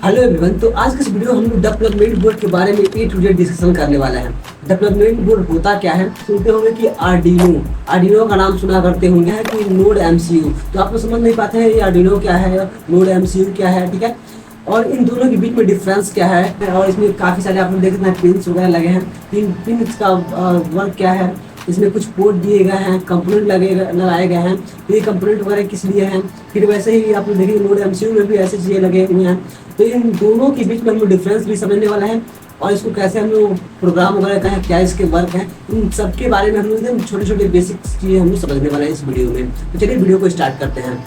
Hello everyone. तो आज के इस वीडियो हम लोग डेवलपमेंट बोर्ड के बारे में ए टू जेड डिस्कशन करने वाले हैं। डेवलपमेंट बोर्ड होता क्या है? सुनते होंगे कि आर्डिनो का नाम सुना करते होंगे है कि नोड एमसीयू। तो आप लोग समझ नहीं पाते हैं ये आर्डिनो क्या है, नोड एमसीयू क्या है, ठीक है। और इन दोनों के बीच में डिफरेंस क्या है, और इसमें काफ़ी सारे आप लोग देख सकते हैं पिन्स वगैरह लगे हैं। पिन का वर्क क्या है, इसमें कुछ पोर्ट दिए गए हैं, कंपोनेंट लगाए गए हैं। तो ये कंपोनेंट वगैरह किस लिए हैं, फिर वैसे ही आप लोग देखेंगे नोड एमसीयू में भी ऐसी चीज़ें लगे हुए हैं। तो इन दोनों के बीच में हम लोग डिफरेंस भी समझने वाला है, और इसको कैसे हम लोग प्रोग्राम वगैरह का है, क्या इसके वर्क है, इन सब के बारे में हम लोग एकदम छोटे छोटे बेसिक चीज़ें हम लोग समझने वाले हैं इस वीडियो में। तो चलिए वीडियो को स्टार्ट करते हैं।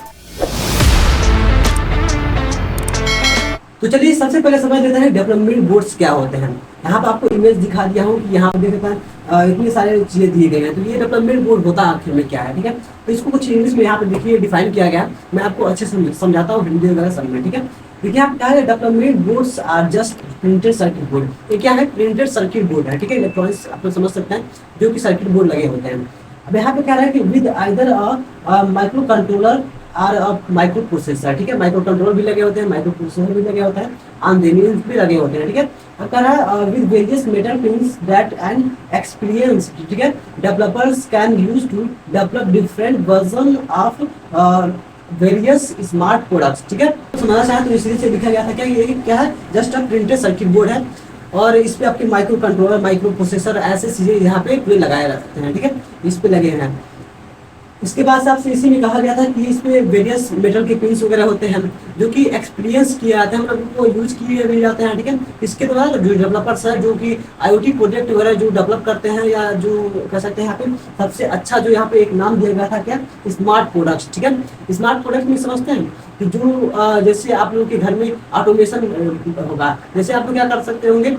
तो चलिए सबसे पहले समझ लेते हैं डेवलपमेंट बोर्ड्स क्या होते हैं। यहाँ पर आपको इमेज दिखा दिया हूँ कि यहाँ पर देखते हैं इतनी सारी चीज़ें दिए गए हैं। तो ये डेवलपमेंट बोर्ड होता आखिर में क्या है, ठीक है। तो इसको कुछ इंग्लिश में यहाँ पे देखिए डिफाइन किया गया है। मैं आपको अच्छे से समझाता हूँ हिंदी वगैरह सब में, ठीक है। देखिए आप क्या है, development boards are just printed circuit board. ये क्या है? प्रिंटेड सर्किट बोर्ड है, ठीक है। इलेक्ट्रॉनिक्स आप लोग समझ सकते हैं जो कि सर्किट बोर्ड लगे होते हैं। अब यहाँ पे क्या है कि विद आइदर माइक्रो कंट्रोलर और माइक्रो प्रोसेसर, ठीक है। माइक्रो कंट्रोलर भी लगे होते हैं, माइक्रो प्रोसेसर भी लगे होते हैं, आंदेनियंस भी लगे होते हैं, ठीक है। अब कह रहा है with various metal pins that and experience, ठीक है, developers can use to develop different version of various smart products, ठीक है। समझना चाहे तो इसी से लिखा गया था क्या, ये क्या है? Just a printed circuit board है, और इस पे आपके माइक्रो कंट्रोलर, माइक्रो प्रोसेसर ऐसे चीजें यहाँ पे पूरे लगाए रखते हैं, ठीक है। इस पे लगे हैं। इसके बाद आपसे इसी में कहा गया था कि इस पे वेरियस मेटल के पिन्स वगैरह होते हैं जो कि एक्सपीरियंस किए जाते हैं, मतलब उनको यूज किए भी जाते हैं, ठीक है। इसके द्वारा जो डेवलपर्स हैं जो कि आईओटी प्रोजेक्ट वगैरह जो डेवलप करते हैं, या जो कह सकते हैं यहाँ पे सबसे अच्छा जो यहाँ पे एक नाम दिया गया था क्या, स्मार्ट प्रोडक्ट्स, ठीक है। स्मार्ट प्रोडक्ट में समझते हैं कि जो जैसे आप लोगों के घर में ऑटोमेशन होगा। जैसे आप लोग क्या कर सकते होंगे,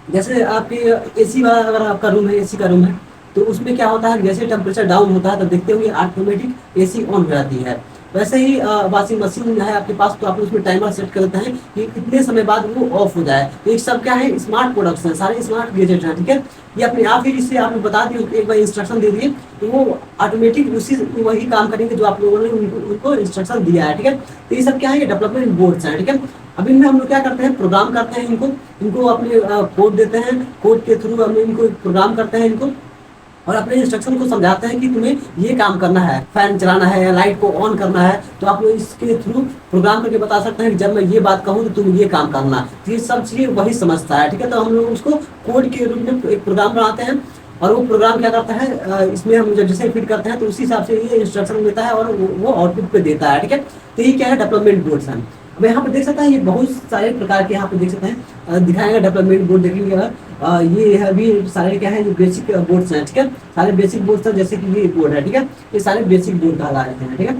जैसे आपके एसी वाला अगर आपका रूम है, एसी का रूम है, तो उसमें क्या होता है, जैसे टेम्परेचर डाउन होता है तो देखते होंगे ऑटोमेटिक एसी ऑन हो जाती है। वैसे ही वॉशिंग मशीन है आपके पास, तो आप उसमें टाइमर सेट कर देते हैं कि कितने समय बाद वो ऑफ हो जाए। तो ये सब क्या है, स्मार्ट प्रोडक्ट्स हैं, सारे स्मार्ट गैजेट हैं, ठीक है। ये अपने आप ही जिससे आपने बता दिए, एक बार इंस्ट्रक्शन दे दिए तो वो ऑटोमेटिक उसी वही काम करेंगे जो आप लोगों ने उनको इंस्ट्रक्शन दिया है, ठीक है। तो ये सब क्या है, ये डेवलपमेंट बोर्ड्स हैं, ठीक है। अब इनमें हम लोग क्या करते हैं, प्रोग्राम करते हैं इनको अपने कोड देते हैं, कोड के थ्रू हम इनको प्रोग्राम करते हैं इनको, और अपने इंस्ट्रक्शन को समझाते हैं कि तुम्हें ये काम करना है, फैन चलाना है या लाइट को ऑन करना है। तो आप लोग इसके थ्रू प्रोग्राम करके बता सकते हैं कि जब मैं ये बात कहूँ तो तुम ये काम करना। तो ये सब चीज़ें वही समझता है, ठीक है। तो हम लोग उसको कोड के रूप में एक प्रोग्राम बनाते हैं, और वो प्रोग्राम क्या करता है, इसमें हम जब जैसे फिट करते हैं तो उसी हिसाब से ये इंस्ट्रक्शन देता है और वो आउटपुट पे देता है, ठीक है। तो ये क्या है, डेवलपमेंट बोर्ड्स हैं। अब यहाँ पे देख सकते हैं ये बहुत सारे प्रकार के यहाँ पे देख सकते हैं दिखाएंगे डेवलपमेंट बोर्ड देखेंगे अगर ये है भी सारे क्या है, बेसिक बोर्ड्स हैं, ठीक है। सारे बेसिक बोर्ड्स हैं, जैसे कि ये बोर्ड है, ठीक है। ये सारे बेसिक बोर्ड कहलाते हैं, ठीक है।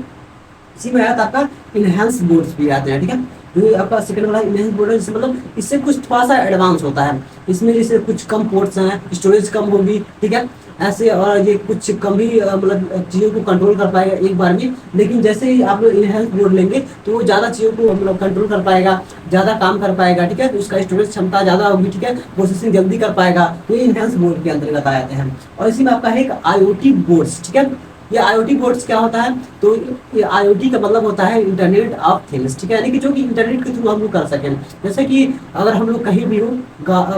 इसी में आता आपका इनहेंस बोर्ड्स भी आते हैं, ठीक है। ये आपका सेकंड वाला इनहेंस बोर्ड है, मतलब इससे कुछ थोड़ा सा एडवांस होता है। इसमें जैसे कुछ कम पोर्ट्स हैं, स्टोरेज कम होगी, ठीक है, ऐसे। और ये कुछ कम ही मतलब चीज़ों को कंट्रोल कर पाएगा एक बार में। लेकिन जैसे ही आप लोग इनहेंस बोर्ड लेंगे तो वो ज़्यादा चीज़ों को मतलब कंट्रोल कर पाएगा, ज़्यादा काम कर पाएगा, ठीक है। तो उसका स्टोरेज क्षमता ज़्यादा होगी, ठीक है, प्रोसेसिंग जल्दी कर पाएगा। तो ये इनहेंस बोर्ड के अंतर्गत आ जाते हैं। और इसी में आपका है एक IoT बोर्ड्स, ठीक है। ये IoT बोर्ड्स क्या होता है, तो ये IoT का मतलब होता है इंटरनेट ऑफ थिंग्स, ठीक है, यानी कि जो कि इंटरनेट के थ्रू हम लोग कर सकें। जैसे कि अगर हम लोग कहीं भी हो,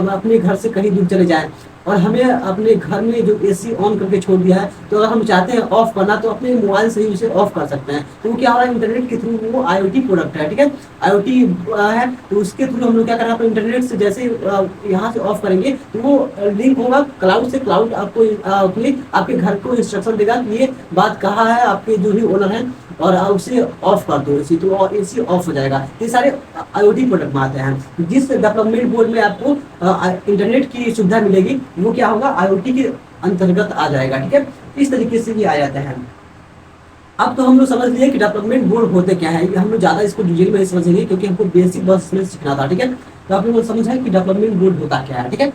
अपने घर से कहीं दूर चले जाएं और हमें अपने घर में जो AC ऑन करके छोड़ दिया है, तो अगर हम चाहते हैं ऑफ करना तो अपने मोबाइल से ही उसे ऑफ कर सकते हैं। तो वो क्या हो रहा है, इंटरनेट के थ्रू वो IoT प्रोडक्ट है, ठीक है। IoT है, तो उसके थ्रू हम लोग क्या कर रहे हैं, इंटरनेट से जैसे यहाँ से ऑफ करेंगे तो वो लिंक होगा क्लाउड से। क्लाउड आपको आपके घर को इंस्ट्रक्शन देगा कि ये बात कहा है आपके जो भी ओनर है, और उसे ऑफ कर दो AC, तो और AC ऑफ हो जाएगा। ये सारे IoT प्रोडक्ट में आते हैं। जिस डेवलपमेंट बोर्ड में आपको इंटरनेट की सुविधा मिलेगी वो क्या होगा, IoT के अंतर्गत आ जाएगा, ठीक है। इस तरीके से ये आ जाते हैं। अब तो हम लोग समझ लिए कि डेवलपमेंट बोर्ड होते क्या है। हम लोग ज़्यादा इसको डिटेल में नहीं समझेंगे क्योंकि हमको बेसिक बस में सीखना था, ठीक है। तो आप लोगों को समझ है कि डेवलपमेंट बोर्ड होता क्या है, ठीक है।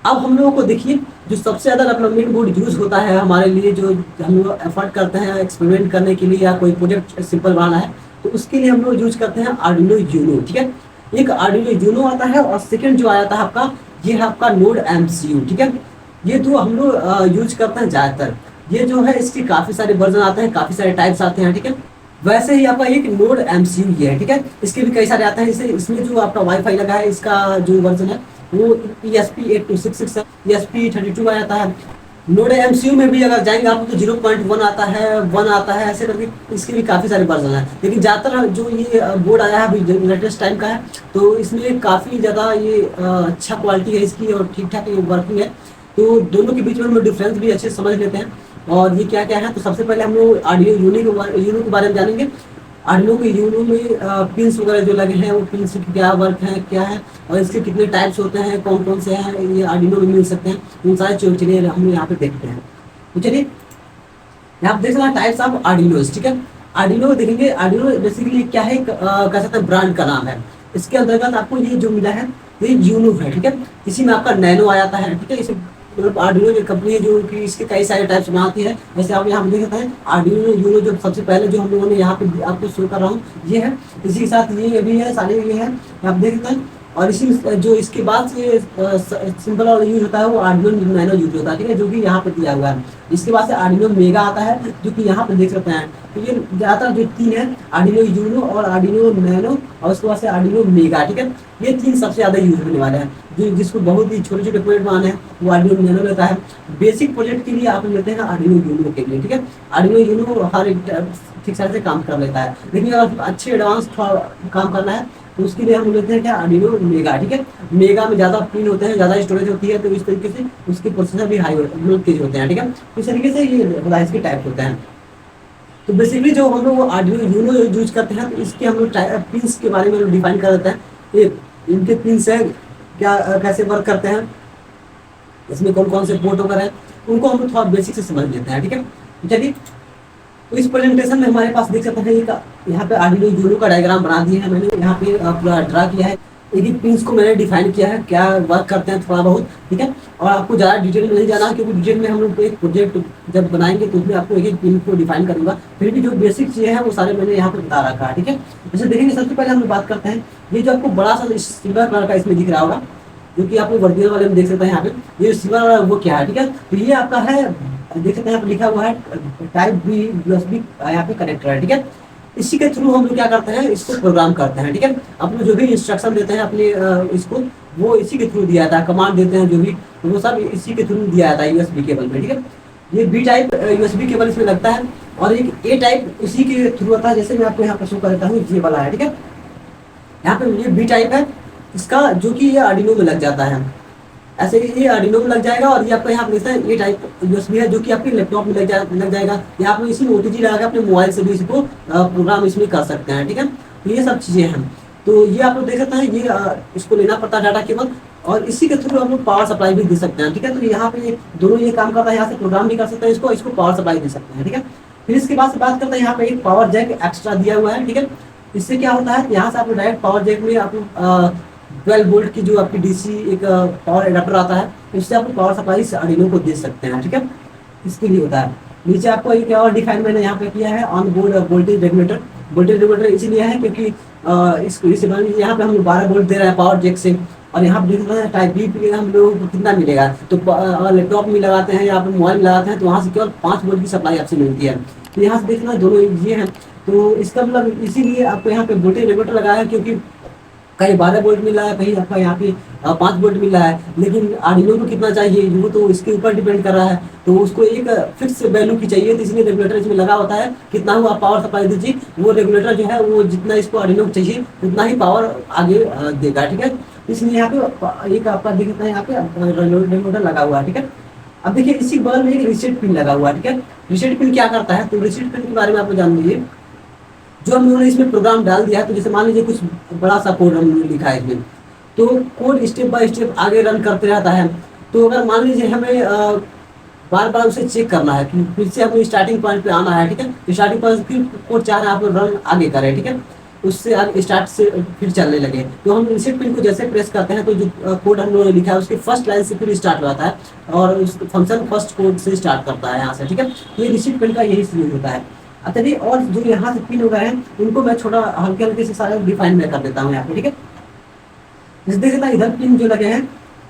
अब हम लोगों को देखिए जो सबसे ज़्यादा डेवलपमेंट बोर्ड यूज होता है हमारे लिए, जो हम लोग एफर्ट करते हैं एक्सपेरिमेंट करने के लिए या कोई प्रोजेक्ट सिंपल बनाना है, तो उसके लिए हम लोग यूज करते हैं आर्डिनो यूनो, ठीक है। एक आर्डिनो यूनो आता है, और सेकंड जो आया था आपका, ये है आपका नोड MCU, ठीक है। ये दो हम लोग यूज करते हैं ज़्यादातर। ये जो है इसके काफ़ी सारे वर्जन आते हैं, काफ़ी सारे टाइप्स आते हैं, ठीक है। वैसे ही आपका एक नोड एमसीयू ये है, ठीक है। इसके भी कई सारे आते हैं, इसे इसमें जो आपका वाईफाई लगा है इसका जो वर्जन है वो ESP8266 है, ESP32 आ जाता है। नोड एमसीयू में भी अगर जाएंगे आप तो 0.1 आता है, 1 आता है, ऐसे करके इसके भी काफ़ी सारे वर्जन है। लेकिन ज़्यादातर जो ये बोर्ड आया है अभी लेटेस्ट टाइम का है, तो इसमें काफ़ी ज़्यादा ये अच्छा क्वालिटी है इसकी और ठीक ठाक ये वर्किंग है। तो दोनों के बीच में हम लोग डिफरेंस भी अच्छे से समझ लेते हैं और ये क्या क्या है। तो सबसे पहले हम लोग आर्डिनो यूनो के बारे में जानेंगे। आर्डिनो के यूनो में पिन्स वगैरह जो लगे हैं वो पिन्स की क्या वर्क है, क्या है और इसके कितने टाइप्स होते हैं, कौन कौन से हैं, ये आर्डिनो में मिल सकते हैं, उन सारे चलिए हम यहाँ पे देखते हैं। तो चलिए यहाँ पे देख सकते हैं टाइप्स ऑफ आर्डिनोज, ठीक है। आर्डिनो देखेंगे, आर्डिनो बेसिकली क्या है, कह सकते हैं ब्रांड का नाम है। इसके अंतर्गत आपको ये जो मिला है ये यूनो है, ठीक है। इसी में आपका नैनो आ जाता है, ठीक है। इसे मतलब आर्डिनो जो कंपनी है जो कि इसके कई सारे टाइप्स बनाती है। जैसे आप यहाँ पे देख सकते हैं आर्डिनो यूनो जो सबसे पहले जो हम लोगों ने यहाँ पे आपको शो कर रहा हूँ ये है। इसी के साथ ये भी है, सारे ये है, आप देख सकते हैं। और इसी जो इसके बाद से सिंपल और यूज होता है वो आर्डिनो नैनो यूज होता है, ठीक है, जो कि यहाँ पे दिया हुआ है। इसके बाद से आर्डिनो मेगा आता है जो कि यहाँ पे देख सकते हैं। तो ये ज़्यादातर जो तीन है, आर्डिनो यूनो और आर्डिनो नैनो और उसके बाद से आर्डिनो मेगा, ठीक है। ये तीन सबसे ज़्यादा यूज होने वाले हैं। जो जिसको बहुत ही छोटे छोटे प्रोजेक्ट बनाने हैं वो आर्डिनो नैनो लेता है। बेसिक प्रोजेक्ट के लिए आप लेते हैं आर्डिनो यूनो के लिए, ठीक है। आर्डिनो यूनो हर एक ठीक से काम कर लेता है, लेकिन अगर अच्छे एडवांस काम करना है तो उसके लिए हम लेते हैं क्या, आर्डिनो मेगा, ठीक है। मेगा में ज़्यादा पिन होते हैं, ज़्यादा स्टोरेज होती है, तो इस तरीके से उसके प्रोसेसर भी हाई तेज होते हैं, ठीक है। इस तरीके से ये डिवाइस के टाइप होते हैं। तो बेसिकली जो हम लोग आर्डिनो यूनो यूज करते हैं तो इसके हम लोग पिन्स के बारे में डिफाइन कर देते हैं। ये इनके पिन्स हैं क्या, कैसे वर्क करते हैं, इसमें कौन कौन से पोर्ट वगैरह हैं, उनको हम लोग थोड़ा बेसिक से समझ लेते हैं, ठीक है। चलिए, तो इस प्रेजेंटेशन में हमारे पास देख सकते हैं यहाँ पे आर्डिनो यूनो का डायग्राम बना दिया है मैंने, यहाँ पे पूरा ड्रा किया है। एक पिन्स को मैंने डिफाइन किया है क्या वर्क करते हैं थोड़ा बहुत, ठीक है। और आपको ज़्यादा डिटेल में नहीं जाना क्योंकि डिटेल में हम लोग एक प्रोजेक्ट जब बनाएंगे तो उसमें आपको एक एक पिन को डिफाइन करूंगा। फिर भी जो बेसिक चीज़ें हैं वो सारे मैंने यहाँ पे बता रखा है, ठीक है। जैसे देखेंगे सबसे पहले हम लोग बात करते हैं, ये जो आपको बड़ा सा सिल्वर कलर का इसमें दिख रहा होगा जो कि आपको वर्जिनल वाले में देख सकते हैं यहाँ पे, ये सिल्वर वाला वो क्या है, ठीक है। तो ये आपका है, देख सकते हैं यहाँ पे लिखा हुआ है टाइप बी यूएसबी यहाँ पे कनेक्टर है, ठीक है। इसी के थ्रू हम लोग क्या करते हैं, इसको प्रोग्राम करते हैं, ठीक है। अपने जो भी इंस्ट्रक्शन देते हैं अपने इसको, वो इसी के थ्रू दिया जाता है, कमांड देते हैं जो भी, वो सब इसी के थ्रू दिया जाता है यूएसबी केबल में, ठीक है। ये बी टाइप यूएसबी केबल इसमें लगता है और एक ए टाइप इसी के थ्रू आता है। जैसे मैं आपको यहाँ पर शो कर देता हूँ, ये वाला है, ठीक है। यहाँ पे ये बी टाइप है इसका, जो कि ये आर्डिनो में लग जाता है। ऐसे ये आर्डिनो में लग जाएगा और ये आपका यहाँ पे देखते हैं ये टाइप यूएसबी है जो कि आपके लैपटॉप में लग जाएगा। या आप इसी में ओटीजी लगा के अपने मोबाइल से भी इसको प्रोग्राम इसमें कर सकते हैं, ठीक है। तो ये सब चीज़ें हैं। तो ये आप लोग देख सकते हैं, ये इसको लेना पड़ता है डाटा केबल और इसी के थ्रू हम लोग पावर सप्लाई भी दे सकते हैं, ठीक है। तो यहाँ पे दोनों ये काम करता है, यहाँ से प्रोग्राम भी कर सकते हैं इसको पावर सप्लाई दे सकते हैं, ठीक है। फिर इसके बाद से बात करते हैं, यहाँ पे एक पावर जैक एक्स्ट्रा दिया हुआ है, ठीक है। इससे क्या होता है, यहाँ से आप डायरेक्ट पावर जैक में आप 12 वोल्ट की जो आपकी डीसी एक पावर एडाप्टर आता है, इससे आप पावर सप्लाई से आर्डिनो को दे सकते हैं, ठीक है। इसके लिए होता है। नीचे आपको एक और डिफाइन मैंने यहाँ पे किया है, on board voltage regulator. Voltage regulator इसीलिए है क्योंकि यहाँ पे हम 12 वोल्ट दे रहे हैं पावर जैक से और यहाँ पे देख रहे हैं टाइप बी पे हम लोगों को कितना मिलेगा। तो अगर लैपटॉप में लगाते हैं या आप मोबाइल में लगाते हैं तो वहाँ से केवल 5 वोल्ट की सप्लाई आपसे मिलती है। तो यहाँ से देखना दोनों ये हैं। तो इसका मतलब इसीलिए आपको यहाँ पे वोल्टेज रेगुलेटर लगाया है क्योंकि कहीं 12 वोल्ट मिल रहा है, कहीं आपका यहाँ पे 5 वोल्ट मिल रहा है, लेकिन आर्डिनो को कितना चाहिए वो तो इसके ऊपर डिपेंड कर रहा है। तो उसको एक फिक्स वैल्यू की चाहिए, तो इसलिए रेगुलेटर इसमें लगा होता है। कितना हुआ पावर सप्लाई दीजिए, वो रेगुलेटर जो है वो जितना इसको आर्डिनो को चाहिए उतना ही पावर आगे देगा, ठीक है। इसलिए यहाँ पे एक आपका दिखता है, यहाँ पे रेगुलेटर लगा हुआ है, ठीक है। अब देखिए इसी बगल में एक रिसेट पिन लगा हुआ है, ठीक है। रिसेट पिन क्या करता है, तो रिसेट पिन के बारे में आपको जान लीजिए। जो हम लोगों ने इसमें प्रोग्राम डाल दिया है, तो जैसे मान लीजिए कुछ बड़ा सा कोड हमने लिखा है इसमें, तो कोड स्टेप बाय स्टेप आगे रन करते रहता है। तो अगर मान लीजिए हमें बार बार उसे चेक करना है कि फिर से हमें स्टार्टिंग पॉइंट पे आना है, ठीक है। तो स्टार्टिंग पॉइंट फिर कोड चाह रहे हैं आप रन आगे करें, ठीक है, उससे आगे स्टार्ट से फिर चलने लगे। तो हम रिसेट पिन को जैसे प्रेस करते हैं तो जो कोड हम लोगों ने लिखा है उसके फर्स्ट लाइन से फिर स्टार्ट होता है और उस फंक्शन फर्स्ट कोड से स्टार्ट करता है यहाँ से, ठीक है। ये रिसेट पिन का यही यूज होता है। अच्छा जी, और जो यहाँ से पिन वगैरह हैं उनको मैं छोटा हल्के हल्के से सारे डिफाइन में कर देता हूँ यहाँ पे, ठीक है। जैसे देखते हैं इधर पिन जो लगे हैं,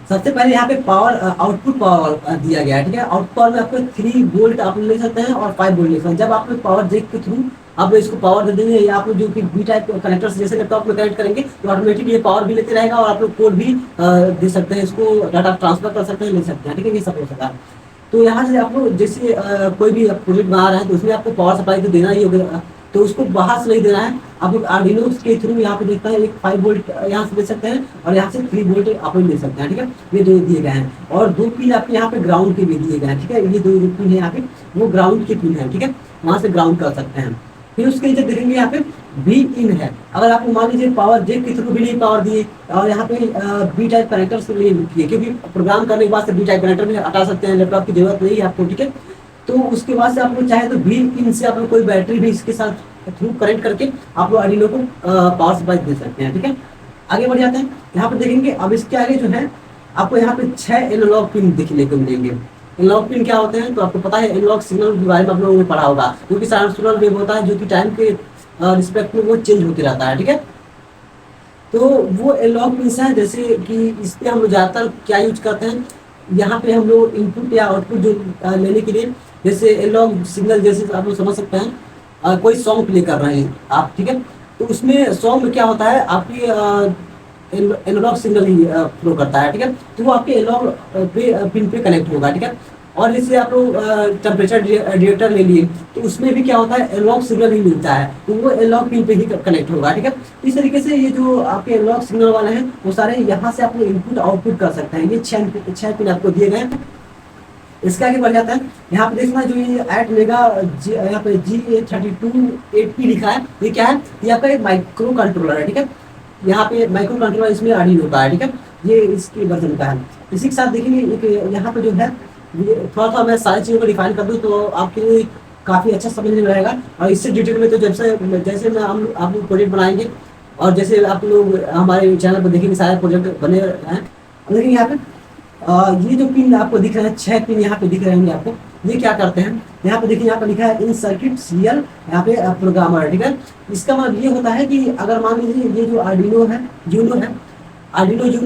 सबसे पहले यहाँ पे पावर आउटपुट पावर दिया गया है, ठीक है। आउटपुट पावर में आपको 3 वोल्ट आप ले सकते हैं और 5 वोल्ट ले सकते हैं। जब आप पावर जैक के थ्रू आप इसको पावर दे देंगे या आप लोग जो कि बी टाइप कनेक्टर से जैसे लैपटॉप में कनेक्ट करेंगे तो ऑटोमेटिक ये पावर भी लेते रहेगा और आप लोग कोड भी दे सकते हैं, इसको डाटा ट्रांसफर कर सकते हैं, ले सकते हैं, ठीक है, ये सब हो सकता है। तो यहाँ से आप लोग जैसे कोई भी प्रोजेक्ट बना रहे हैं तो उसमें आपको पावर सप्लाई तो देना ही होगा, तो उसको बाहर से नहीं देना है, आप लोग आर्डिनो के थ्रू यहाँ पे देखता है एक 5 वोल्ट यहाँ से दे सकते हैं और यहाँ से 3 वोल्ट आप लोग ले सकते हैं, ठीक है, ये दो दिए गए हैं और 2 पिन आपके यहाँ पे ग्राउंड के भी दिए गए हैं, ठीक है, ये 2 पिन है यहाँ पे वो ग्राउंड के पिन है, ठीक है, वहाँ से ग्राउंड कर सकते हैं। फिर उसके नीचे देखेंगे यहाँ पे बी इन है, अगर आपको मान लीजिए पावर जेक के थ्रू भी नहीं पावर दिए और यहाँ पे बी टाइप कनेक्टर से नहीं किए, क्योंकि प्रोग्राम करने के बाद से बी टाइप कनेक्टर भी हटा सकते हैं, लैपटॉप की जरूरत नहीं है आपको, ठीक है। तो उसके बाद से आप लोग चाहे तो बी इन से आप लोग कोई बैटरी भी इसके साथ थ्रू कनेक्ट करके आप लोग आर्डिनो को पावर सप्लाई दे सकते हैं, ठीक है। आगे बढ़ जाते हैं, यहाँ पे देखेंगे अब इसके आगे जो है आपको यहाँ पे 6 एनालॉग पिन देखने को मिलेंगे। एनालॉग पिन क्या होते हैं तो आपको पता है, एनालॉग सिग्नल के बारे में आप लोगों ने पढ़ा होगा, क्योंकि साइनसॉइडल वेव होता है जो कि टाइम के रिस्पेक्ट में वो चेंज होते रहता है, ठीक है। तो वो एनालॉग पिन है, जैसे कि इस पे हम लोग ज़्यादातर क्या यूज करते हैं, यहाँ पे हम लोग इनपुट या आउटपुट जो लेने के लिए, जैसे एनालॉग सिग्नल जैसे आप लोग समझ सकते हैं, कोई सॉन्ग प्ले कर रहे हैं आप, ठीक है, तो उसमें सॉन्ग में क्या होता है आपकी एनालॉग सिग्नल ही फ्लो करता है, ठीक है, तो वो आपके एनालॉग पिन पे कनेक्ट होगा, ठीक है। और जैसे आप लोग टेम्परेचर डिटेक्टर ले लिए तो उसमें भी क्या होता है, एनालॉग सिग्नल ही मिलता है, तो वो एनालॉग पिन पे ही कनेक्ट होगा, ठीक है। इस तरीके से ये जो आपके एनालॉग सिग्नल वाले हैं वो सारे यहाँ से आप लोग इनपुट आउटपुट कर सकते हैं, ये 6 पिन आपको दिए गए हैं। इसके आगे बढ़ जाता है, यहाँ पे देखना जो ये 8 मेगा यहाँ पे G32 8P लिखा है, ये क्या है, ये आपका एक माइक्रो कंट्रोलर है, ठीक है, यहाँ पे माइक्रो कंट्रोलर इसमें आर्डिनो का है, ठीक है, ये इसके वर्जन का है। इसी के साथ देखिए एक यहाँ पे जो है ये थोड़ा मैं सारी चीज़ों को डिफाइन कर दूँ तो आपके लिए काफ़ी अच्छा समझ में रहेगा, और इससे डिटेल में तो जैसे जैसे मैं हम आप लोग प्रोजेक्ट बनाएंगे और जैसे आप लोग हमारे चैनल पर देखेंगे सारे प्रोजेक्ट बने हैं। लेकिन यहाँ पे ये जो पिन आपको दिख रहे हैं 6 पिन यहाँ पे दिख रहे होंगे आपको, ये क्या करते हैं, यहाँ पे देखिए यहाँ पे लिखा है इन सर्किट सीरियल, यहाँ पे प्रोग्रामर, ठीक है। इसका मतलब ये होता है कि अगर मान लीजिए ये जो आर्डिनो है यूनो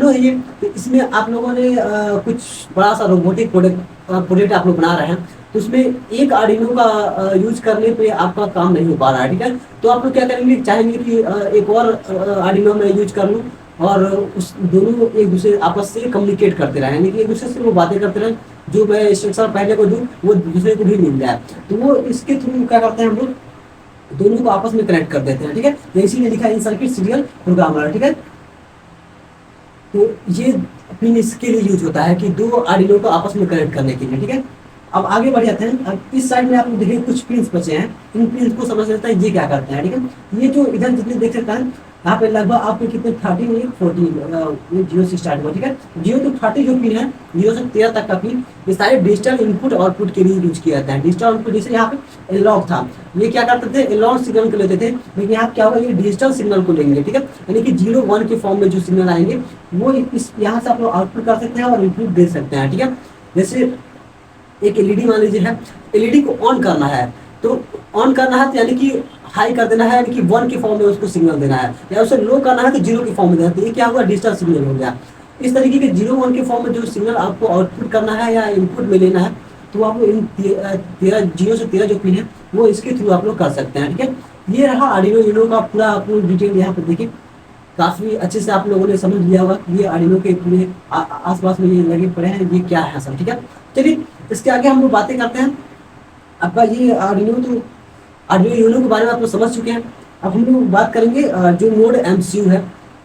है ये, तो इसमें आप लोगों ने कुछ बड़ा सा रोबोटिक प्रोजेक्ट आप लोग बना रहे हैं, तो उसमें एक आर्डिनो का यूज करने पे आपका काम नहीं हो पा रहा है, ठीक है। तो आप लोग क्या करेंगे, चाहेंगे कि एक और आर्डिनो में यूज कर लूँ और उस दोनों एक दूसरे आपस से कम्युनिकेट करते रहे, यानी कि एक दूसरे से वो बातें करते रहे, जो मैं इंस्ट्रक्शन पहले को दूँ वो दूसरे को भी मिल जाए, तो वो इसके थ्रू क्या करते हैं हम लोग दोनों को आपस में कनेक्ट कर देते हैं, ठीक है। तो इसीलिए लिखा है इन सर्किट सीरियल प्रोग्रामर, ठीक है। तो ये पिन इसके लिए यूज होता है कि दो आर्डिनो को आपस में कनेक्ट करने के लिए, ठीक है। अब आगे बढ़ जाते हैं, अब इस साइड में आप देखिए कुछ पिन्स बचे हैं, इन पिन्स को समझ लेते हैं ये क्या करते हैं, ठीक है। ये जो इधर जितने देख सकते हैं यहाँ पे लगभग आपके कितने 13 या 14 जीरो से स्टार्ट हुआ, ठीक है। 0 to 30 जो पिन है 0 से 13 तक का पिन, ये सारे डिजिटल इनपुट आउटपुट के लिए यूज किया जाता है। डिजिटल आउटपुट जैसे यहाँ पे एनालॉग था, ये क्या करते थे, एनालॉग सिग्नल को लेते थे, लेकिन यहाँ क्या होगा, ये डिजिटल सिग्नल को लेंगे, ठीक है, यानी कि 0-1 के फॉर्म में जो सिग्नल आएंगे वो इस यहाँ से आप लोग आउटपुट कर सकते हैं और इनपुट दे सकते हैं, ठीक है। जैसे एक एलईडी मान लीजिए है, एलईडी को ऑन करना है, तो ऑन करना है तो यानी कि हाई कर देना है, यानी कि 1 के फॉर्म में उसको सिग्नल देना है, या उसे लो करना है तो 0 के फॉर्म में देना है, तो ये क्या होगा, डिजिटल सिग्नल हो गया। इस तरीके के 0-1 के फॉर्म में जो सिग्नल आपको आउटपुट करना है या इनपुट में लेना है, तो आप इन 0 से 13 जो पिन है वो इसके थ्रू आप लोग कर सकते हैं, ठीक है। ये रहा आर्डिनो यूनो का पूरा आपको डिटेल, यहाँ पे देखिए काफ़ी अच्छे से आप लोगों ने समझ लिया होगा कि ये आर्डिनो के पूरे आसपास में ये लगे पड़े हैं, ये क्या है सब, ठीक है। चलिए इसके आगे हम लोग बातें करते हैं। आपका ये आर्डिनो यूनो के बारे में आप लोग समझ चुके हैं। अब हम लोग बात करेंगे जो नोड एमसीयू है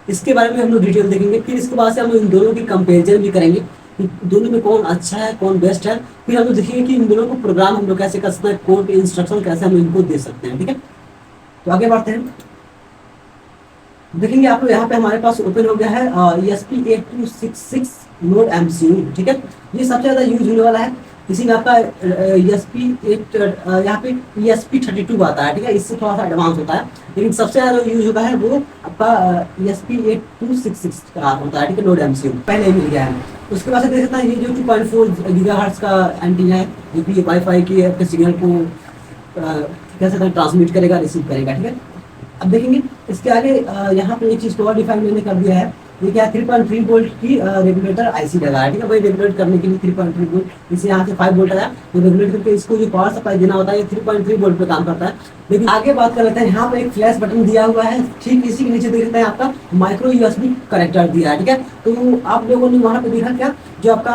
इसके बारे में हम लोग डिटेल देखेंगे, फिर इसके बाद से हम लोग इन दोनों की कंपेरिजन भी करेंगे कि दोनों में कौन अच्छा है कौन बेस्ट है, फिर हम लोग देखेंगे कि इन दोनों को प्रोग्राम हम लोग कैसे कर सकते हैं, कोड इंस्ट्रक्शन कैसे हम इनको दे सकते हैं, ठीक है। तो आगे बढ़ते हैं, देखेंगे आप लोग यहाँ पे हमारे पास ओपन हो गया है ESP8266 नोड एमसीयू, ठीक है। ये सबसे ज़्यादा यूज होने वाला है, इसी में आपका यहाँ पे ESP32 आता है, ठीक है, इससे थोड़ा सा एडवांस होता है, लेकिन सबसे ज़्यादा यूज होता है वो आपका ESP8266 का होता है, ठीक है, नोड एमसीयू पहले ही मिल गया है। उसके बाद से देख सकते हैं ये जो 2.4 गीगाहर्ट्ज का एंटीना है, जो कि वाईफाई की आपके सिग्नल को कैसे ट्रांसमिट करेगा, रिसीव करेगा, ठीक है। अब देखेंगे इसके आगे यहाँ पे एक चीज़ को और डिफाइन मैंने कर दिया है ये क्या है 3.3 वोल्ट की रेगुलेटर आईसी लगा है, ठीक है। वही रेगुलेट करने के लिए 3.3 वोल्ट, इसे यहाँ से 5 वोल्ट आया तो रेगुलेट करके इसको जो पावर सप्लाई देना होता है ये 3.3 वोल्ट पे काम करता है। लेकिन आगे बात कर लेते हैं, यहाँ पे एक फ्लैश बटन दिया हुआ है, ठीक इसी के नीचे देख लेते हैं आपका माइक्रो यूएसबी कनेक्टर दिया है, ठीक है। तो आप लोगों ने वहाँ पे देखा क्या, जो आपका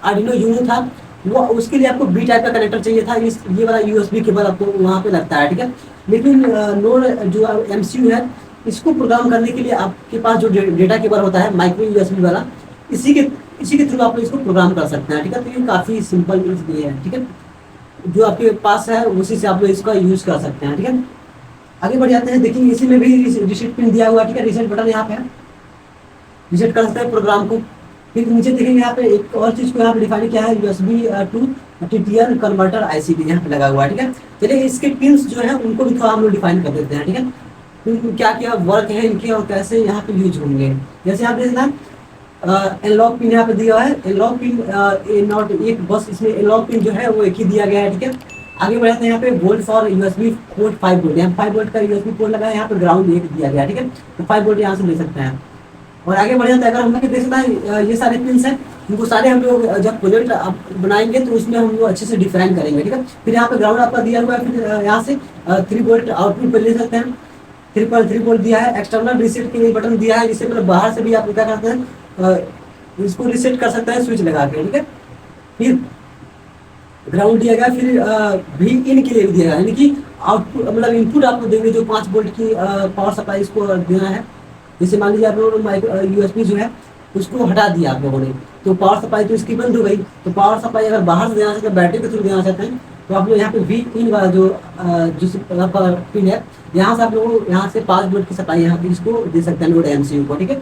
आर्डिनो यूनो था वो उसके लिए आपको बी टाइप का कनेक्टर चाहिए था, इस ये वाला यूएसबी केबल आपको वहाँ पे लगता है, ठीक है। लेकिन नोड जो एमसीयू है इसको प्रोग्राम करने के लिए आपके पास जो डेटा केबल होता है माइक्रो यूएसबी वाला, इसी के थ्रू आप इसको प्रोग्राम कर सकते हैं, ठीक है। तो ये काफ़ी सिंपल इसलिए है, ठीक है। जो आपके पास है उसी से आप लोग इसका यूज़ कर सकते हैं, ठीक है। आगे बढ़ जाते हैं, देखिए इसी में भी रिसेट पिन दिया हुआ है, ठीक है। रिसेट बटन यहाँ पे है, रिसेट कर सकते हैं प्रोग्राम को। फिर नीचे देखेंगे यहाँ पे एक और चीज़ को यहाँ पे डिफाइन किया है, USB to TTL converter ICD यहाँ पे लगा हुआ है, ठीक है। चलिए इसके पिन्स जो है उनको भी थोड़ा हम लोग डिफाइन कर देते हैं, ठीक है। क्या क्या वर्क है इनके और कैसे यहाँ पे यूज होंगे। जैसे यहाँ पे देखना एनलॉग पिन यहाँ पे दिया है, एनलॉग पिन ए नॉट एक, बस इसमें एनलॉग पिन जो है वो एक ही दिया गया है, ठीक है। आगे बढ़ाते हैं, यहाँ पे volt for USB port 5 volt, यहाँ 5 वोल्ट का यूएसबी पोर्ट लगा है, यहाँ पे ग्राउंड एक दिया गया है, ठीक है। तो 5 वोल्ट यहाँ से ले सकते हैं। और आगे बढ़ जाता है, अगर हम लोग देख सकते हैं ये सारे पिन्स हैं, इनको सारे हम लोग जब प्रोजेक्ट बनाएंगे तो उसमें हम लोग अच्छे से डिफाइन करेंगे, ठीक है। फिर यहाँ पे ग्राउंड आपका दिया हुआ है, फिर यहाँ से 3 वोल्ट आउटपुट पे ले सकते हैं, 3.3 वोल्ट दिया है। एक्सटर्नल रीसेट के लिए बटन दिया है, जिससे मतलब बाहर से भी आप क्या करते हैं इसको रीसेट कर सकते हैं स्विच लगा के, ठीक है। फिर ग्राउंड दिया गया, फिर भी इन के लिए भी दिया गया, यानी कि आउटपुट मतलब इनपुट आपको देंगे जो 5 वोल्ट की पावर सप्लाई इसको देना है। जैसे मान लीजिए आप लोगों ने यूएसबी जो है उसको हटा दिया आप लोगों ने, तो पावर सप्लाई तो इसकी बंद हो गई। तो पावर सप्लाई अगर बाहर से देना चाहते हैं, बैटरी के थ्रू देना चाहते हैं, तो आप लोग यहाँ पे वी इन वाला जो आपका पिन है, यहाँ से आप लोग यहाँ से 5 वोल्ट की सप्लाई यहाँ पे इसको दे सकते हैं नोड एमसीयू को, ठीक है।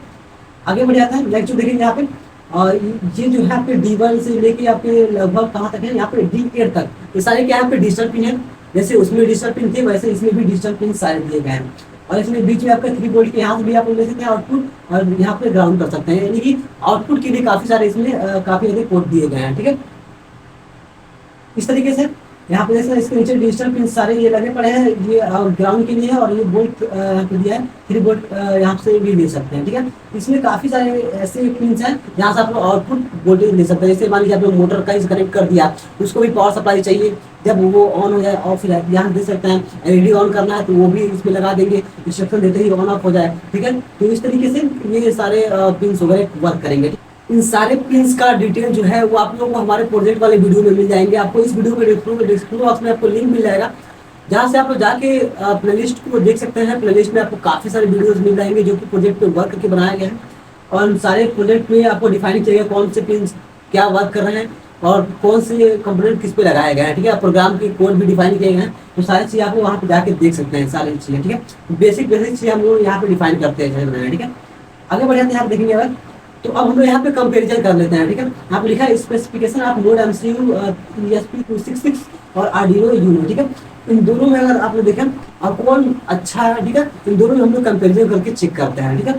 आगे बढ़ जाता है, नेक्स्ट जो देखेंगे यहाँ पे और ये जो है आपके D1 से लेके आपके लगभग कहाँ तक है, यहाँ पे D8 तक, ये सारे क्या यहाँ पे डिजिटल पिन है। जैसे उसमें डिजिटल पिन थे वैसे इसमें भी डिजिटल पिन सारे दिए गए हैं। और इसमें बीच में आपका 3 वोल्ट के यहाँ से भी आप ले सकते हैं आउटपुट, और यहाँ पे ग्राउंड कर सकते हैं, यानी कि आउटपुट के लिए काफ़ी सारे इसमें काफ़ी अधिक पोर्ट दिए गए हैं, ठीक है। इस तरीके से यहाँ पे जैसे इसके नीचे डिजिटल पिन सारे ये लगे पड़े हैं, ये ग्राउंड के लिए है, और ये बोल्ट यहाँ पे दिया है 3 वोल्ट यहाँ से भी ले सकते हैं, ठीक है। इसमें काफ़ी सारे ऐसे पिन हैं जहाँ से आप लोग आउटपुट वोल्टेज ले सकते हैं। जैसे मान लीजिए आप लोग मोटर का इस कनेक्ट कर दिया, उसको भी पावर सप्लाई चाहिए, जब वो ऑन हो जाए ऑफ हो जाए यहाँ दे सकते हैं। एलईडी ऑन करना है तो वो भी इसमें लगा देंगे, इंस्ट्रक्शन देते ही ऑन ऑफ हो जाए, ठीक है। तो इस तरीके से ये सारे पिन वगैरह वर्क करेंगे। इन सारे पिन्स का डिटेल जो है वो आप लोगों को हमारे प्रोजेक्ट वाले वीडियो में मिल जाएंगे। आपको इस वीडियो में डिस्क्रिप्शन बॉक्स में आपको लिंक मिल जाएगा, जहाँ से आप लोग जाके प्लेलिस्ट को देख सकते हैं। प्लेलिस्ट में आपको काफ़ी सारे वीडियोस मिल जाएंगे जो कि प्रोजेक्ट पे वर्क करके बनाए गए हैं, और सारे प्रोजेक्ट में आपको डिफाइन चाहिए कौन से पिन्स क्या वर्क कर रहे हैं और कौन से कंपोनेंट किस पे लगाए गए हैं, ठीक है। प्रोग्राम के कोड भी डिफाइन किए गए हैं, तो सारी चीज़ आप वहाँ पे जाके देख सकते हैं सारी चीज़ें, ठीक है। बेसिक चीज़ें हम लोग यहाँ पे डिफाइन करते हैं, ठीक है। आगे बढ़ जाते हैं, आप देखेंगे अगर तो अब हम लोग यहाँ पे कंपेरिजन कर लेते हैं, ठीक है। यहाँ पे लिखा है specification of node MCU ESP266 और आर्डिनो यूनो, ठीक है। इन दोनों में अगर आप लोग देखें और कौन अच्छा है, ठीक है, इन दोनों में हम लोग कंपेरिजन करके चेक करते हैं, ठीक है।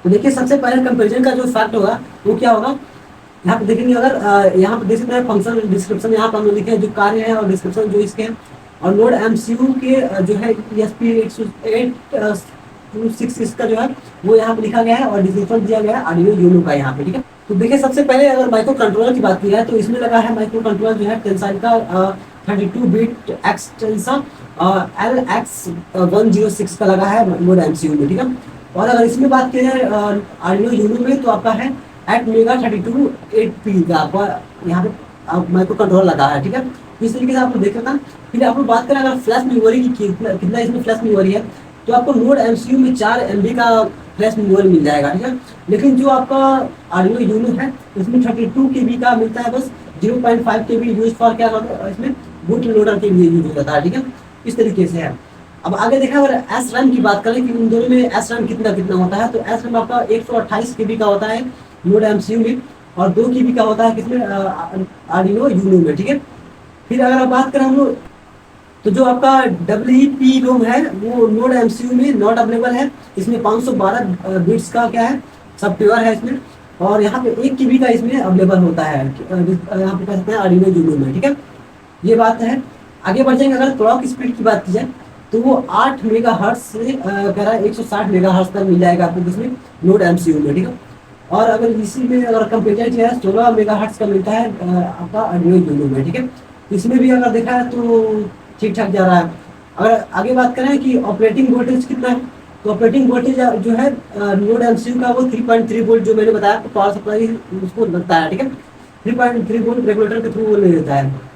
तो देखिए सबसे पहले कंपेरिजन का जो फैक्ट होगा वो क्या होगा, यहाँ पे देखेंगे अगर यहाँ पे देख सकते हैं फंक्शन डिस्क्रिप्शन यहाँ पे हम लोग लिखे हैं जो कार्य है और डिस्क्रिप्शन जो इसके हैं, और नोड एमसीयू के जो है ESP8266 का जो है वो यहाँ पे लिखा गया है और डिस्क्रिप्शन दिया गया है आर्डिनो यूनो का यहाँ पे, ठीक है। तो देखिए सबसे पहले अगर माइक्रो कंट्रोलर की बात की जाए तो इसमें लगा है माइक्रो कंट्रोलर जो है टेंसाइल का 32 बिट एक्सटेंशन LX106 का लगा है नोड एमसीयू में, ठीक है। और अगर इसमें बात की जाए आर्डिनो यूनो में तो आपका है 8MEGA32 का आपका यहाँ पे माइक्रो कंट्रोलर लगा है, ठीक है। इस तरीके से आप लोग देख सकते हैं। फिर आप लोग बात करें अगर फ्लैश मेमोरी की कितना इसमें फ्लैश मेमोरी है, तो आपको नोड एमसीयू में 4 MB का फ्लैश मेमोरी मिल जाएगा, ठीक है। लेकिन जो आपका आर्डिनो यूनो है उसमें 32 KB का मिलता है, बस 0.5 KB यूज फॉर क्या होता है इसमें बूट लोडर के लिए यूज होता है, ठीक है। इस तरीके से है। अब आगे देखा अगर एस रैम की बात करें कि इन दोनों में एस रैम कितना कितना होता है, तो एस रैम आपका 128 KB का होता है नोड एमसीयू में, और 2 KB का होता है किसमें आर्डिनो यूनो में, ठीक है। फिर अगर आप बात करें हम लोग तो जो आपका WEPROM है वो नोड एमसीयू में नॉट अवेलेबल है, इसमें 512 बिट्स का क्या है सॉफ्टवेयर है इसमें, और यहाँ पे 1 KB का इसमें अवेलेबल होता है यहाँ पे कह सकते हैं आर्डिनो यूनो में, ठीक है। ये बात है। आगे बढ़ जाएंगे अगर क्लॉक स्पीड की बात की जाए तो वो 8 मेगा हर्ट्ज से कह रहा है 160 मेगा हर्ट्ज तक मिल जाएगा आपको किसमें, नोड एमसीयू में, ठीक है। और अगर इसी में अगर कंपेरिजन किया है 16 मेगा हर्ट्ज का मिलता है आपका आर्डिनो यूनो में, ठीक है। इसमें भी अगर देखा है तो ठीक ठाक जा रहा है। अगर आगे बात करें कि ऑपरेटिंग वोल्टेज कितना है, तो ऑपरेटिंग वोल्टेज जो है नोड एमसीयू का वो 3.3 वोल्ट जो मैंने बताया, तो पावर सप्लाई उसको लगता है, ठीक है। 3.3 वोल्ट रेगुलेटर के थ्रू वो ले लेता है।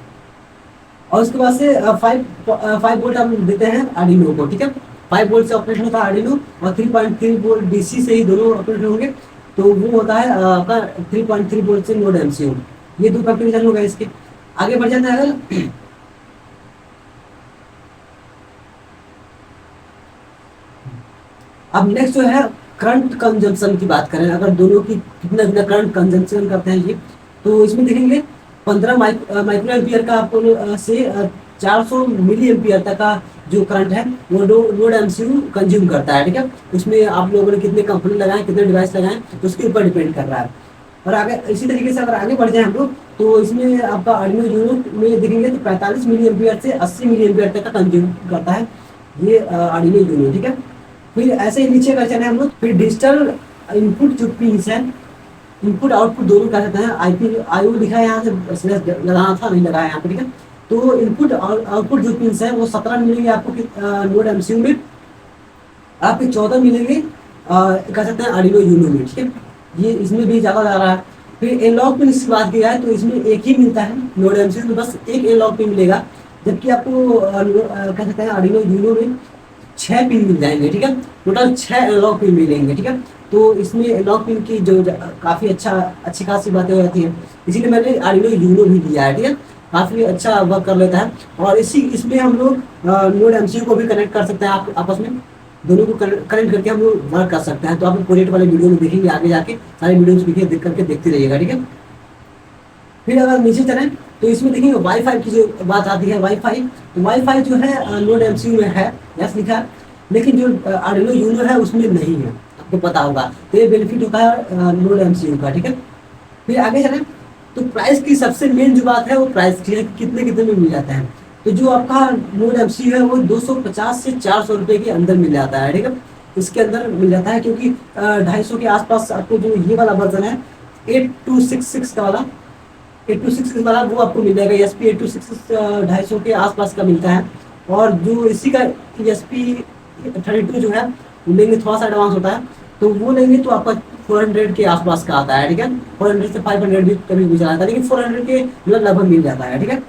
और उसके बाद से 5 वोल्ट हम देते हैं आर्डिनो को, ठीक है। 5 वोल्ट से ऑपरेट होता है आर्डिनो, और 3.3 वोल्ट डीसी से ही दोनों ऑपरेट होंगे, तो वो होता है आपका 3.3 वोल्ट से नोड एमसीयू। ये दो कंपेरिजन हो गए इसके। आगे बढ़ जाते हैं अगर अब नेक्स्ट जो है करंट कंजम्पशन की बात करें, अगर दोनों की कितना कितना करंट कंजम्पशन करते हैं ये, तो इसमें देखेंगे 15 माइक्रो एम्पियर का आपको से 400 मिली एम्पियर तक का जो करंट है वो नोड एमसीयू कंज्यूम करता है, ठीक है। उसमें आप लोगों ने कितने कंपनी लगाए, कितने डिवाइस लगाए, तो उसके ऊपर डिपेंड कर रहा है। और आगे इसी तरीके से अगर आगे बढ़ जाए हम लोग, तो इसमें आपका आर्डिनो यूनो में देखेंगे तो 45 मिली एम्पियर से 80 मिली एम्पियर तक का कंज्यूम करता है ये आर्डिनो यूनो, ठीक है। फिर ऐसे ही नीचे अगर चले हम लोग, फिर डिजिटल इनपुट जो पिंस है, इनपुट आउटपुट दोनों कह सकते हैं, आईपी आईओ लिखा है यहाँ से स्लैश लगाना था, नहीं लगाया यहाँ पे, ठीक है। तो इनपुट आउटपुट जो पिंस है वो 17 मिलेंगे आपको नोड एमसीयू में, आपके 14 मिलेंगे कह सकते हैं आर्डिनो यूनो में, ठीक है। ये इसमें भी ज़्यादा जा रहा है। फिर एनालॉग पिन की बात की जाए तो इसमें एक ही मिलता है नोड एमसीयू में, बस एक एनालॉग पिन मिलेगा, जबकि आपको कह सकते हैं आर्डिनो यूनो में 6 पिन मिल जाएंगे, ठीक है। टोटल 6 एनालॉग पिन मिलेंगे, ठीक है। तो इसमें एनालॉग पिन की जो काफ़ी अच्छी खासी बातें हो जाती हैं, इसीलिए मैंने आर्डिनो यूनो भी लिया है, ठीक है। काफ़ी अच्छा वर्क कर लेता है। और इसमें हम लोग नोड एमसीयू को भी कनेक्ट कर सकते हैं, आप आपस में दोनों को कनेक्ट करके हम लोग वर्क कर सकते हैं। तो आप प्रोजेक्ट वाले वीडियो में देखेंगे, आगे जाके सारे वीडियोस देख करके देखते रहिएगा, ठीक है। फिर अगर नीचे चलें तो इसमें देखिए वाईफाई की जो बात आती है, वाईफाई, तो वाईफाई जो है नोड एमसीयू में है, यस लिखा है, लेकिन जो आर्डिनो यूनो है उसमें नहीं है, आपको पता होगा। तो ये बेनिफिट होता है नोड एमसीयू का, ठीक है। फिर आगे चलें तो प्राइस की सबसे मेन जो बात है वो प्राइस की है, कितने कितने में मिल जाता है। तो जो आपका नोड एमसीयू है वो 250 से 400 रुपये के अंदर मिल जाता है, ठीक है। इसके अंदर मिल जाता है, क्योंकि 250 के आसपास आपको जो ये वाला वर्जन है 8266 का वाला, 8266 वाला वो आपको मिल जाएगा। एस पी 8266 250 के आसपास का मिलता है। और जो इसी का एस पी 32 जो है लेंगे, थोड़ा सा एडवांस होता है, तो वो लेंगे तो आपका 400 के आसपास का आता है, ठीक है। 400 से 500 भी कभी भी चला था, लेकिन 400 के मतलब लगभग मिल जाता है, ठीक है।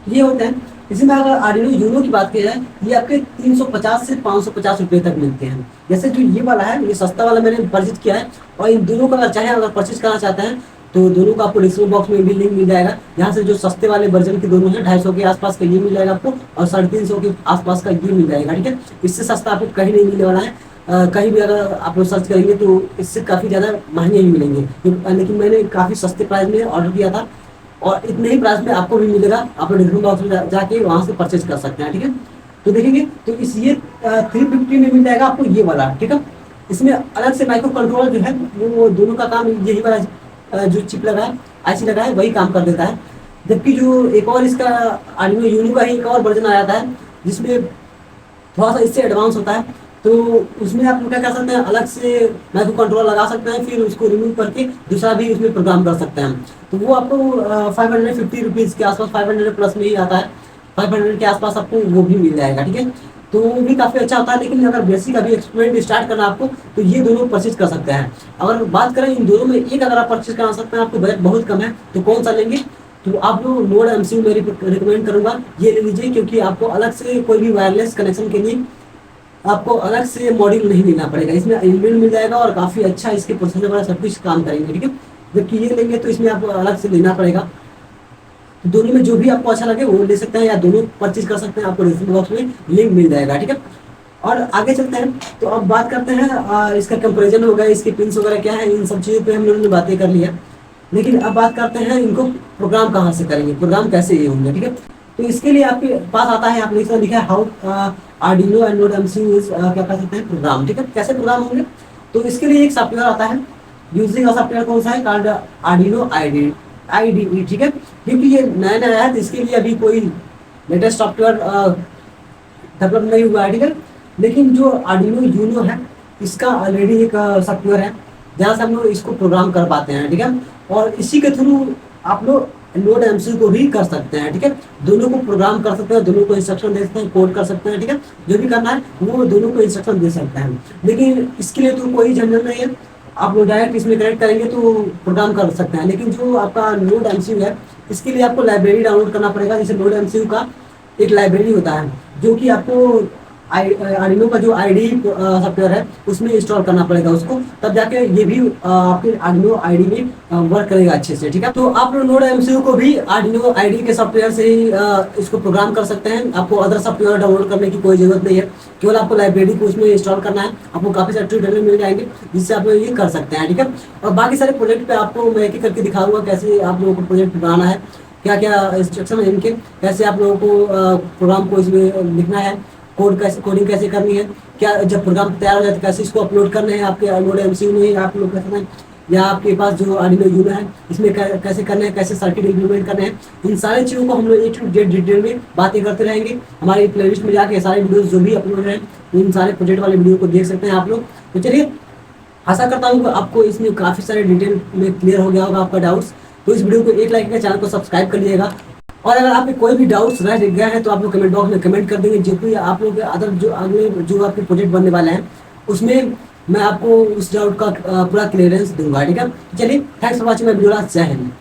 ये होते हैं। इसी में अगर आर्डिनो यूनो की बात की जाए, ये आपके 350 से 550 रुपये तक मिलते हैं। जैसे जो ये वाला है, ये सस्ता वाला मैंने परचेज किया है, और इन दोनों का अगर परचेज करना चाहते हैं तो दोनों का आपको डिस्क्रिप्शन बॉक्स में भी लिंक मिल जाएगा। यहाँ से जो सस्ते वाले वर्जन के दोनों हैं 250 के आसपास का ये मिल जाएगा आपको, और 350 के आसपास का ये मिल जाएगा, ठीक है। इससे सस्ता आपको कहीं नहीं मिलने वाला है। कहीं भी अगर आप लोग सर्च करेंगे तो इससे काफ़ी ज़्यादा महंगे ही मिलेंगे, लेकिन मैंने काफ़ी सस्ते प्राइस में ऑर्डर किया था, और इतने ही प्राइस में आपको भी मिलेगा। आप लोग डिस्क्रिप्शन बॉक्स में जाके वहाँ से परचेज कर सकते हैं, ठीक है। तो देखेंगे तो इस ये 350 में मिल जाएगा आपको ये वाला, ठीक है। इसमें अलग से माइक्रो कंट्रोलर जो है वो दोनों का काम यही वाला जो चिप लगा है, आईसी लगा है, वही काम कर देता है। जबकि जो एक और इसका आर्डिनो यूनो का ही एक और वर्जन आ जाता है, जिसमें थोड़ा सा इससे एडवांस होता है। तो उसमें आप लोग क्या कर सकते हैं, अलग से माइक्रो कंट्रोलर लगा सकते हैं, फिर उसको रिमूव करके दूसरा भी उसमें प्रोग्राम कर सकते हैं। तो वो आपको 550 रुपीज़ के आसपास, 500 प्लस में ही आता है, 500 के आसपास आपको वो भी मिल जाएगा, ठीक है। तो वो भी काफ़ी अच्छा होता है। लेकिन अगर बेसिक अभी एक्सपेरिमेंट स्टार्ट करना आपको, तो ये दोनों परचेज कर सकते हैं। अगर बात करें इन दोनों में एक अगर आप परचेज करा सकते हैं, आपको बजट बहुत कम है, तो कौन सा लेंगे, तो आप लोग नोड एमसीयू में रिकमेंड करूंगा ये ले लीजिए, क्योंकि आपको अलग से कोई भी वायरलेस कनेक्शन के लिए आपको अलग से मॉड्यूल नहीं लेना पड़ेगा, इसमें इनबिल्ट मिल जाएगा, और काफ़ी अच्छा इसके प्रोसेसर वगैरह सब कुछ काम करेंगे, ठीक है। जबकि ये लेंगे तो इसमें आपको अलग से लेना पड़ेगा। तो दोनों में जो भी आपको अच्छा लगे वो ले सकते हैं, या दोनों परचेज कर सकते हैं, आपको डिस्क्रिप्शन बॉक्स में लिंक मिल जाएगा, ठीक है। और आगे चलते हैं तो अब बात करते हैं इसका कंपेरिजन हो गया, इसके पिंस वगैरह क्या है, इन सब चीज़ों पे हम लोगों ने बातें कर लिया। लेकिन अब बात करते हैं इनको प्रोग्राम कहाँ से करेंगे, प्रोग्राम कैसे ये होंगे, ठीक है। तो इसके लिए आपके पास आता है, आपने इसमें लिखा है how Arduino and node MCU is क्या कह सकते हैं प्रोग्राम, ठीक है। कैसे प्रोग्राम होंगे, तो इसके लिए एक सॉफ्टवेयर आता है, यूजिंग सॉफ्टवेयर कौन सा है, कार्ड आर्डिनो IDE, ठीक है। क्योंकि ये नया नया है, तो इसके लिए अभी कोई लेटेस्ट सॉफ्टवेयर डेवलप नहीं हुआ है, ठीक है। लेकिन जो आर्डिनो यूनो है, इसका ऑलरेडी एक सॉफ्टवेयर है जहाँ से हम लोग इसको प्रोग्राम कर पाते हैं, ठीक है। और इसी के थ्रू आप लोग नोड एमसीयू को भी कर सकते हैं, ठीक है। दोनों को प्रोग्राम कर सकते हैं, दोनों को इंस्ट्रक्शन दे सकते हैं, कोड कर सकते हैं, ठीक है। जो भी करना है वो दोनों को इंस्ट्रक्शन दे सकते हैं। लेकिन इसके लिए तो कोई झंझट नहीं है, आप लोग डायरेक्ट इसमें कनेक्ट करेंगे तो प्रोग्राम कर सकते हैं। लेकिन जो आपका नोड एमसीयू है, इसके लिए आपको लाइब्रेरी डाउनलोड करना पड़ेगा। जैसे नोड एमसीयू का एक लाइब्रेरी होता है जो कि आपको आर्डिनो का जो आईडी सॉफ्टवेयर है उसमें इंस्टॉल करना पड़ेगा उसको, तब जाके ये भी आपके आर्डिनो आईडी में वर्क करेगा अच्छे से, ठीक है। तो आप लोग नोड एमसीयू को भी आर्डिनो आईडी के सॉफ्टवेयर से ही इसको प्रोग्राम कर सकते हैं। आपको अदर सॉफ्टवेयर डाउनलोड करने की कोई जरूरत नहीं है, केवल आपको लाइब्रेरी को उसमें इंस्टॉल करना है। आपको काफी सारे ट्यूटोरियल मिल जाएंगे जिससे आप लोग ये कर सकते हैं, ठीक है। और बाकी सारे प्रोजेक्ट पे आपको मैं एक एक करके दिखाऊंगा कैसे आप लोगों को प्रोजेक्ट बनाना है, क्या क्या इंस्ट्रक्शन है इनके, कैसे आप लोगों को प्रोग्राम को इसमें लिखना है, कोडिंग कैसे करनी है, क्या जब प्रोग्राम तैयार हो जाए तो कैसे इसको अपलोड करना है आपके नोड एमसीयू में आप लोग करना है, या आपके पास जो आर्डिनो यूनो है इसमें कैसे करना है, कैसे सर्किट इंप्लीमेंट करना है। इन सारी चीज़ों को हम लोग एक डिटेल में बातें करते रहेंगे। हमारी प्लेलिस्ट में जाके सारे वीडियोस जो भी अपलोड हैं इन सारे प्रोजेक्ट वाले वीडियो को देख सकते हैं आप लोग। तो चलिए, आशा करता हूँ कि आपको इसमें काफ़ी सारे डिटेल में क्लियर हो गया होगा आपका डाउट्स। तो इस वीडियो को एक लाइक करके चैनल को सब्सक्राइब कर लीजिएगा। और अगर आपके कोई भी डाउट्स रह गए हैं तो आप लोग कमेंट बॉक्स में कमेंट कर देंगे, जो कि आप लोग अदर जो अगले जो आपके प्रोजेक्ट बनने वाले हैं उसमें मैं आपको उस डाउट का पूरा क्लियरेंस दूंगा, ठीक है। चलिए, thanks for watching my video, जय हिंद।